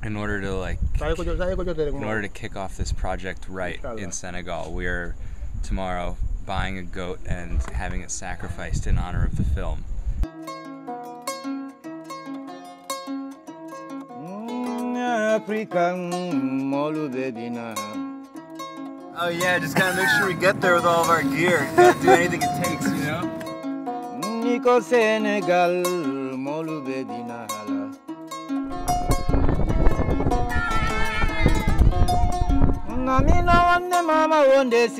in order to kick off this project right in Senegal, we're tomorrow buying a goat and having it sacrificed in honor of the film. Oh yeah, just gotta make sure we get there with all of our gear. Gotta do anything it takes, you know? Senegal,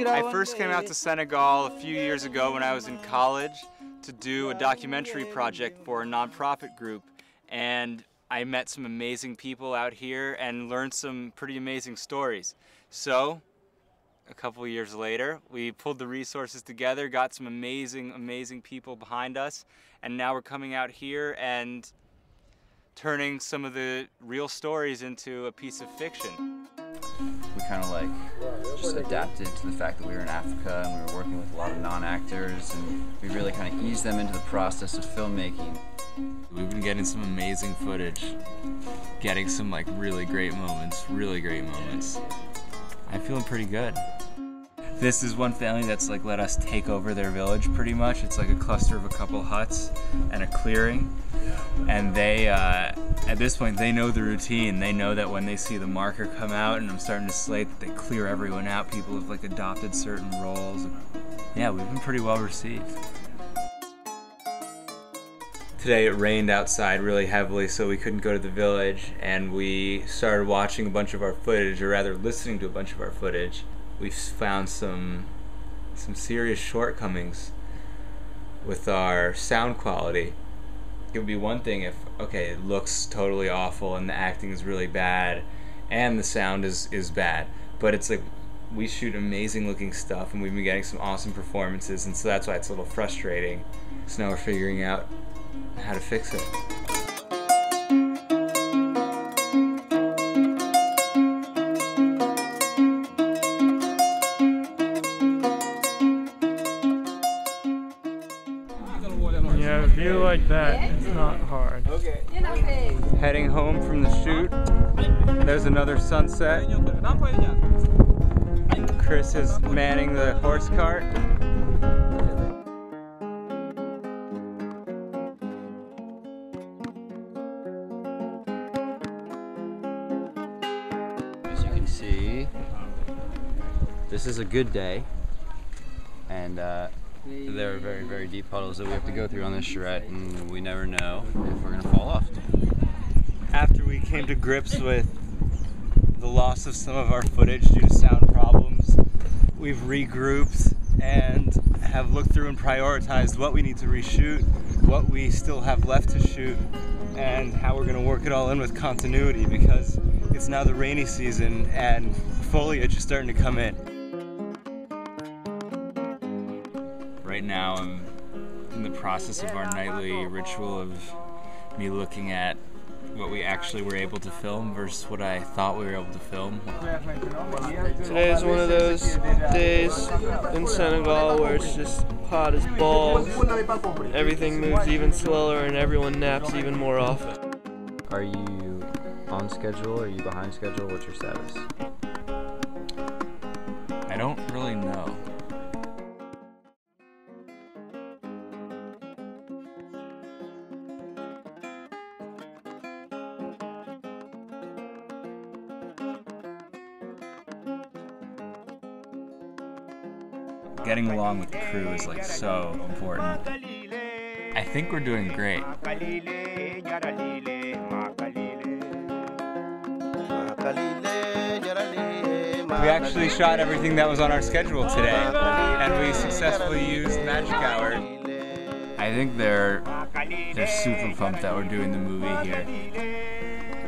I first came out to Senegal a few years ago when I was in college to do a documentary project for a nonprofit group, and I met some amazing people out here and learned some pretty amazing stories. So, a couple of years later, we pulled the resources together, got some amazing people behind us, and now we're coming out here and turning some of the real stories into a piece of fiction. We kind of like just adapted to the fact that we were in Africa and we were working with a lot of non-actors, and we really kind of eased them into the process of filmmaking. We've been getting some amazing footage, getting some like really great moments. I'm feeling pretty good. This is one family that's like let us take over their village pretty much. It's like a cluster of a couple huts and a clearing. And they, at this point, they know the routine. They know that when they see the marker come out and I'm starting to slate, that they clear everyone out. People have like adopted certain roles. Yeah, we've been pretty well received. Today it rained outside really heavily, so we couldn't go to the village, and we started watching a bunch of our footage, or rather listening to a bunch of our footage. We've found some serious shortcomings with our sound quality. It would be one thing if, okay, it looks totally awful and the acting is really bad and the sound is bad, but it's like we shoot amazing looking stuff and we've been getting some awesome performances, and so that's why it's a little frustrating. So now we're figuring out how to fix it. Yeah, a view like that is not hard. Okay. Heading home from the shoot. There's another sunset. Chris is manning the horse cart. As you can see, this is a good day, and there are very deep puddles that we have to go through on this charrette, and we never know if we're going to fall off. After we came to grips with the loss of some of our footage due to sound problems, we've regrouped and have looked through and prioritized what we need to reshoot, what we still have left to shoot, and how we're going to work it all in with continuity, because it's now the rainy season and foliage is starting to come in. Right now I'm in the process of our nightly ritual of me looking at what we actually were able to film versus what I thought we were able to film. Today is one of those days in Senegal where it's just hot as balls. Everything moves even slower and everyone naps even more often. Are you on schedule? Are you behind schedule? What's your status? I don't really know. Getting along with the crew is like so important. I think we're doing great. We actually shot everything that was on our schedule today, and we successfully used Magic Hour. I think they're super pumped that we're doing the movie here.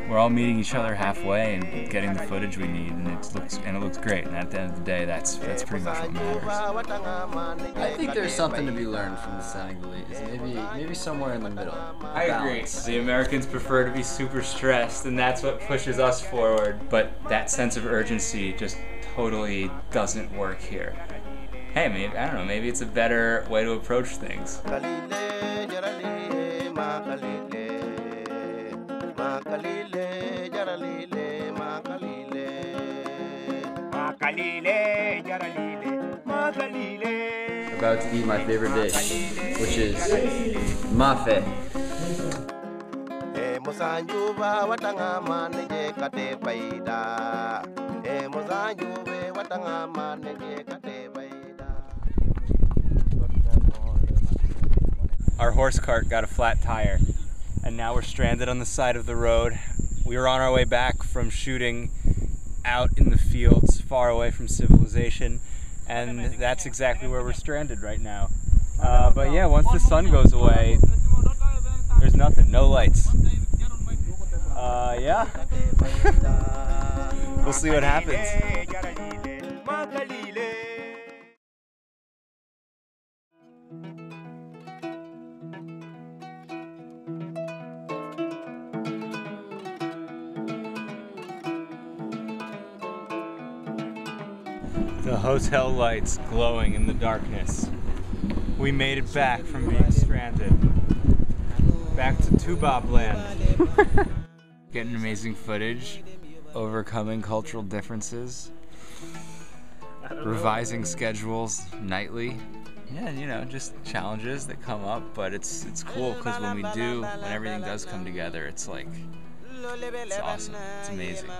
We're all meeting each other halfway and getting the footage we need, and it looks great. And at the end of the day, that's pretty much what matters. I think there's something to be learned from the Senegalese. Maybe somewhere in the middle. I agree. The Americans prefer to be super stressed, and that's what pushes us forward. But that sense of urgency just totally doesn't work here. Hey, maybe, I don't know, maybe it's a better way to approach things. Makalile, jaralile. About to eat my favorite dish, which is mafe. Our horse cart got a flat tire, and now we're stranded on the side of the road. We were on our way back from shooting out in the fields, far away from civilization, and that's exactly where we're stranded right now. But yeah, once the sun goes away, there's nothing, no lights. Yeah, we'll see what happens. The hotel lights glowing in the darkness. We made it back from being stranded. Back to Baobab land. Getting amazing footage, overcoming cultural differences, revising schedules nightly. Yeah, you know, just challenges that come up, but it's cool because when everything does come together, it's like, it's awesome, it's amazing.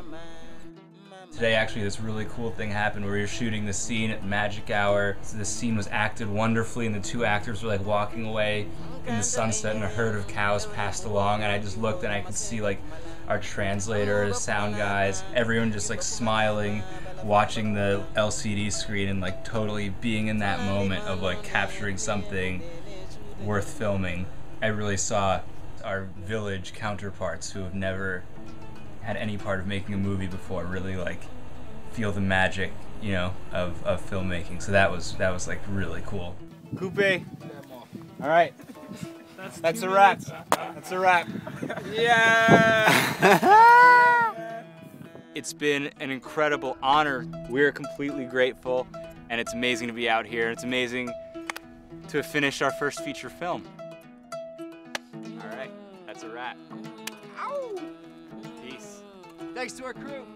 Today, actually, this really cool thing happened where we were shooting the scene at magic hour. So this scene was acted wonderfully, and the two actors were like walking away in the sunset, and a herd of cows passed along, and I just looked and I could see like our translator, sound guys, everyone just like smiling, watching the LCD screen and like totally being in that moment of like capturing something worth filming. I really saw our village counterparts who have never had any part of making a movie before really like feel the magic, you know, of filmmaking. So that was like really cool. Coupe. All right. That's a wrap. That's a wrap. Yeah. It's been an incredible honor. We're completely grateful, and it's amazing to be out here. It's amazing to have finished our first feature film. All right. That's a wrap. Peace. Thanks to our crew.